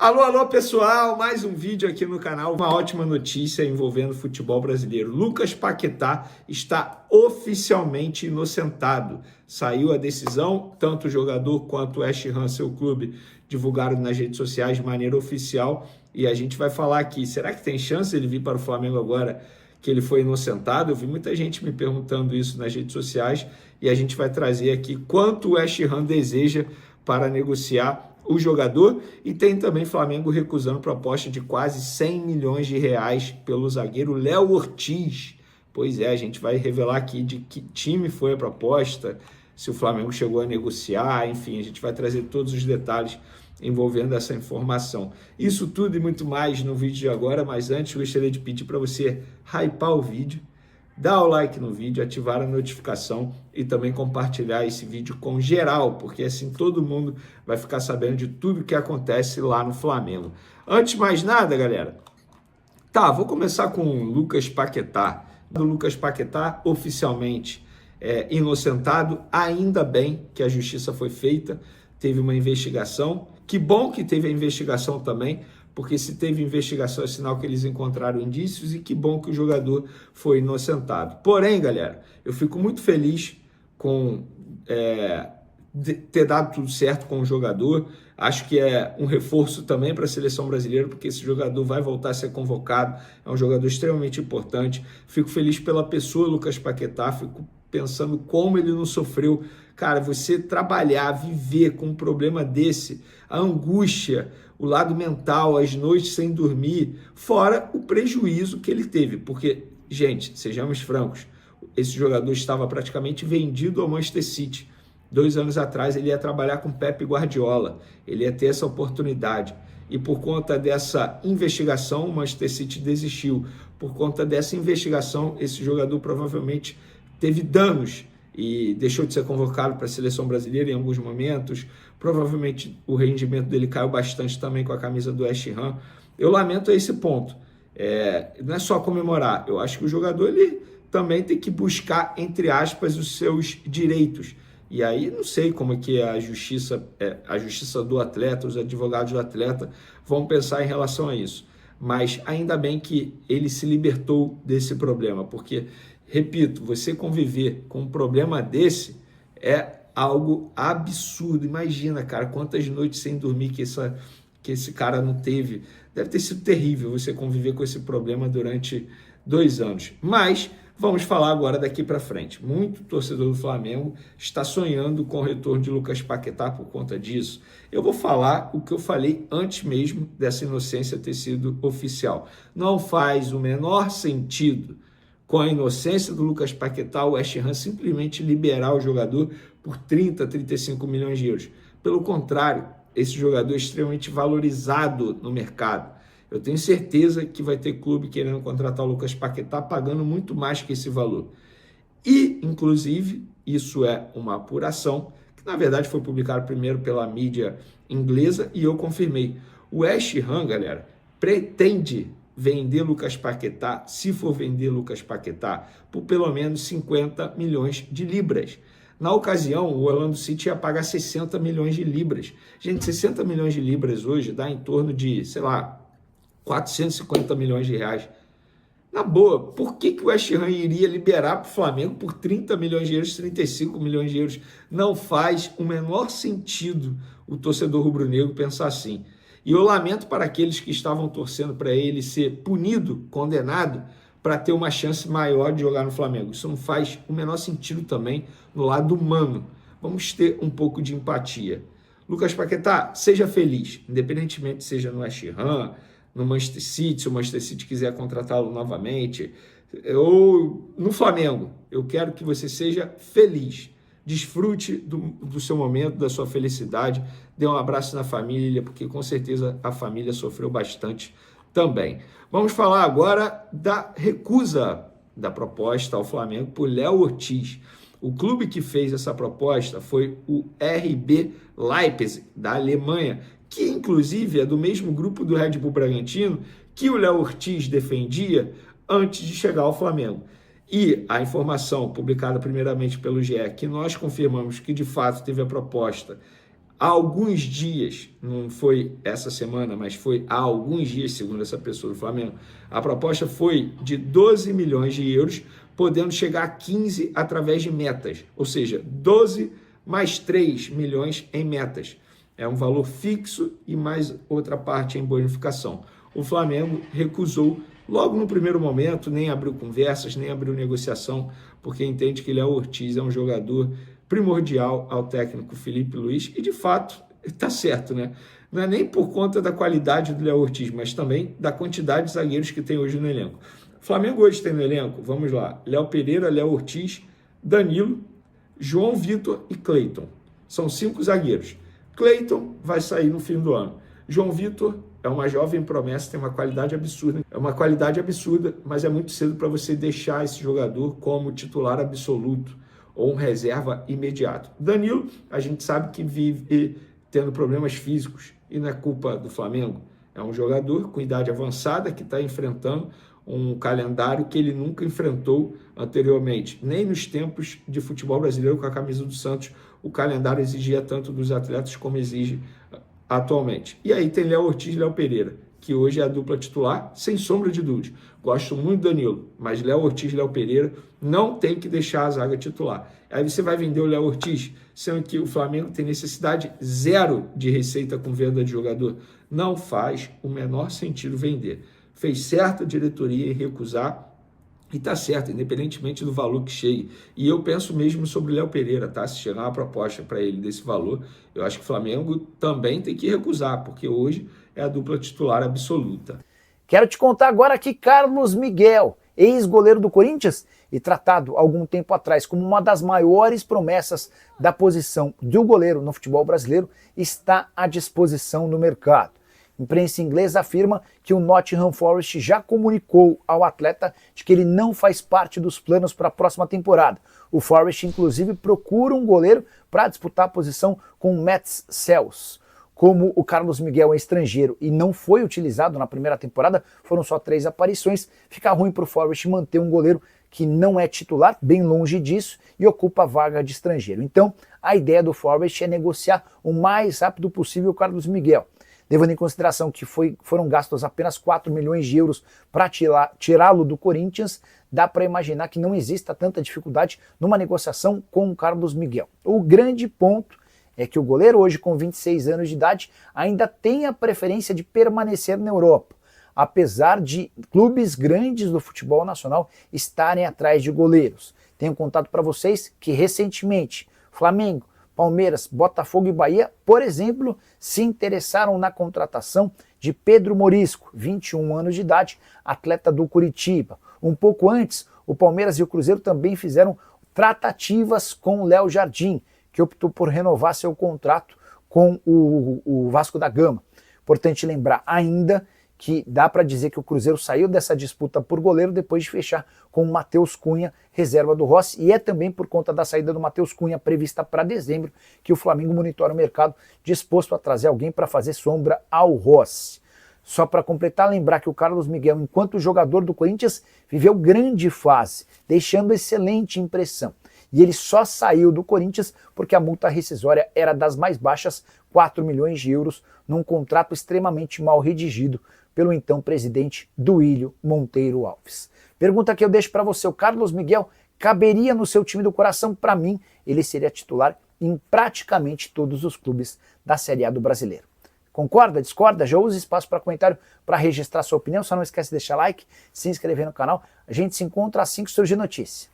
Alô, alô, pessoal! Mais um vídeo aqui no canal. Uma ótima notícia envolvendo o futebol brasileiro. Lucas Paquetá está oficialmente inocentado. Saiu a decisão, tanto o jogador quanto o West Ham, seu clube, divulgaram nas redes sociais de maneira oficial. E a gente vai falar aqui, será que tem chance ele vir para o Flamengo agora que ele foi inocentado? Eu vi muita gente me perguntando isso nas redes sociais e a gente vai trazer aqui quanto o West Ham deseja para negociar o jogador, e tem também Flamengo recusando proposta de quase 100 milhões de reais pelo zagueiro Léo Ortiz. Pois é, a gente vai revelar aqui de que time foi a proposta, se o Flamengo chegou a negociar, enfim, a gente vai trazer todos os detalhes envolvendo essa informação. Isso tudo e muito mais no vídeo de agora, mas antes eu gostaria de pedir para você hypar o vídeo, dar o like no vídeo, ativar a notificação e também compartilhar esse vídeo com geral, porque assim todo mundo vai ficar sabendo de tudo que acontece lá no Flamengo. Antes de mais nada, galera, vou começar com o Lucas Paquetá. O Lucas Paquetá oficialmente inocentado, ainda bem que a justiça foi feita, teve uma investigação, que bom que teve a investigação também, porque se teve investigação é sinal que eles encontraram indícios, e que bom que o jogador foi inocentado. Porém, galera, eu fico muito feliz com ter dado tudo certo com o jogador. Acho que é um reforço também para a seleção brasileira, porque esse jogador vai voltar a ser convocado, é um jogador extremamente importante. Fico feliz pela pessoa, Lucas Paquetá, fico pensando como ele não sofreu. Cara, você trabalhar, viver com um problema desse, a angústia, o lado mental, as noites sem dormir, fora o prejuízo que ele teve. Porque, gente, sejamos francos, esse jogador estava praticamente vendido ao Manchester City. 2 anos atrás ele ia trabalhar com Pep Guardiola, ele ia ter essa oportunidade. E por conta dessa investigação, o Manchester City desistiu. Por conta dessa investigação, esse jogador provavelmente teve danos e deixou de ser convocado para a seleção brasileira em alguns momentos. Provavelmente o rendimento dele caiu bastante também com a camisa do West Ham. Eu lamento esse ponto. Não é só comemorar. Eu acho que o jogador ele também tem que buscar, entre aspas, os seus direitos. E aí não sei como é que a justiça do atleta, os advogados do atleta vão pensar em relação a isso. Mas ainda bem que ele se libertou desse problema, porque, repito, você conviver com um problema desse é algo absurdo. Imagina, cara, quantas noites sem dormir que esse cara não teve. Deve ter sido terrível você conviver com esse problema durante 2 anos. Mas vamos falar agora daqui para frente. Muito torcedor do Flamengo está sonhando com o retorno de Lucas Paquetá por conta disso. Eu vou falar o que eu falei antes mesmo dessa inocência ter sido oficial. Não faz o menor sentido, com a inocência do Lucas Paquetá, o West Ham simplesmente liberar o jogador por 30, 35 milhões de euros. Pelo contrário, esse jogador é extremamente valorizado no mercado. Eu tenho certeza que vai ter clube querendo contratar o Lucas Paquetá pagando muito mais que esse valor. E, inclusive, isso é uma apuração, que na verdade foi publicado primeiro pela mídia inglesa e eu confirmei. O West Ham, galera, pretende vender Lucas Paquetá, se for vender Lucas Paquetá, por pelo menos 50 milhões de libras. Na ocasião, o Orlando City ia pagar 60 milhões de libras. Gente, 60 milhões de libras hoje dá em torno de, sei lá, 450 milhões de reais. Na boa, por que o West Ham iria liberar para o Flamengo por 30 milhões de euros, 35 milhões de euros? Não faz o menor sentido o torcedor rubro-negro pensar assim. E eu lamento para aqueles que estavam torcendo para ele ser punido, condenado, para ter uma chance maior de jogar no Flamengo. Isso não faz o menor sentido também no lado humano. Vamos ter um pouco de empatia. Lucas Paquetá, seja feliz, independentemente seja no West Ham, no Manchester City, se o Manchester City quiser contratá-lo novamente, ou no Flamengo. Eu quero que você seja feliz. Desfrute do seu momento, da sua felicidade, dê um abraço na família, porque com certeza a família sofreu bastante também. Vamos falar agora da recusa da proposta ao Flamengo por Léo Ortiz. O clube que fez essa proposta foi o RB Leipzig, da Alemanha, que inclusive é do mesmo grupo do Red Bull Bragantino que o Léo Ortiz defendia antes de chegar ao Flamengo. E a informação publicada primeiramente pelo GE, que nós confirmamos que de fato teve a proposta há alguns dias, não foi essa semana, mas foi há alguns dias, segundo essa pessoa do Flamengo, a proposta foi de 12 milhões de euros, podendo chegar a 15 através de metas, ou seja, 12 mais 3 milhões em metas. É um valor fixo e mais outra parte em bonificação. O Flamengo recusou logo no primeiro momento, nem abriu conversas, nem abriu negociação, porque entende que Léo Ortiz é um jogador primordial ao técnico Felipe Luiz, e de fato está certo, né? Não é nem por conta da qualidade do Léo Ortiz, mas também da quantidade de zagueiros que tem hoje no elenco. O Flamengo hoje tem no elenco, vamos lá, Léo Pereira, Léo Ortiz, Danilo, João Vitor e Cleiton. São 5 zagueiros. Cleiton vai sair no fim do ano. João Vitor é uma jovem promessa, tem uma qualidade absurda. É uma qualidade absurda, mas é muito cedo para você deixar esse jogador como titular absoluto ou um reserva imediato. Danilo, a gente sabe que vive tendo problemas físicos e não é culpa do Flamengo. É um jogador com idade avançada que está enfrentando um calendário que ele nunca enfrentou anteriormente. Nem nos tempos de futebol brasileiro com a camisa do Santos, o calendário exigia tanto dos atletas como exige atualmente. E aí tem Léo Ortiz e Léo Pereira, que hoje é a dupla titular, sem sombra de dúvida. Gosto muito do Danilo, mas Léo Ortiz e Léo Pereira não tem que deixar a zaga titular. Aí você vai vender o Léo Ortiz, sendo que o Flamengo tem necessidade zero de receita com venda de jogador. Não faz o menor sentido vender. Fez certo a diretoria em recusar, e tá certo, independentemente do valor que chegue. E eu penso mesmo sobre o Léo Pereira, tá? Se chegar uma proposta para ele desse valor, eu acho que o Flamengo também tem que recusar, porque hoje é a dupla titular absoluta. Quero te contar agora que Carlos Miguel, ex-goleiro do Corinthians e tratado algum tempo atrás como uma das maiores promessas da posição do goleiro no futebol brasileiro, está à disposição no mercado. A imprensa inglesa afirma que o Nottingham Forest já comunicou ao atleta de que ele não faz parte dos planos para a próxima temporada. O Forest, inclusive, procura um goleiro para disputar a posição com o Matt Sells. Como o Carlos Miguel é estrangeiro e não foi utilizado na primeira temporada, foram só 3 aparições, fica ruim para o Forest manter um goleiro que não é titular, bem longe disso, e ocupa a vaga de estrangeiro. Então, a ideia do Forest é negociar o mais rápido possível o Carlos Miguel. Levando em consideração que foram gastos apenas 4 milhões de euros para tirá-lo do Corinthians, dá para imaginar que não exista tanta dificuldade numa negociação com o Carlos Miguel. O grande ponto é que o goleiro, hoje com 26 anos de idade, ainda tem a preferência de permanecer na Europa, apesar de clubes grandes do futebol nacional estarem atrás de goleiros. Tenho contado para vocês que recentemente Flamengo, Palmeiras, Botafogo e Bahia, por exemplo, se interessaram na contratação de Pedro Morisco, 21 anos de idade, atleta do Curitiba. Um pouco antes, o Palmeiras e o Cruzeiro também fizeram tratativas com o Léo Jardim, que optou por renovar seu contrato com o Vasco da Gama. Importante lembrar ainda que dá para dizer que o Cruzeiro saiu dessa disputa por goleiro depois de fechar com o Matheus Cunha, reserva do Rossi, e é também por conta da saída do Matheus Cunha prevista para dezembro que o Flamengo monitora o mercado disposto a trazer alguém para fazer sombra ao Rossi. Só para completar, lembrar que o Carlos Miguel, enquanto jogador do Corinthians, viveu grande fase, deixando excelente impressão. E ele só saiu do Corinthians porque a multa rescisória era das mais baixas, 4 milhões de euros, num contrato extremamente mal redigido pelo então presidente Duílio Monteiro Alves. Pergunta que eu deixo para você, o Carlos Miguel caberia no seu time do coração? Para mim, ele seria titular em praticamente todos os clubes da Série A do Brasileiro. Concorda? Discorda? Já use espaço para comentário para registrar sua opinião. Só não esquece de deixar like, se inscrever no canal. A gente se encontra assim que surgir notícia.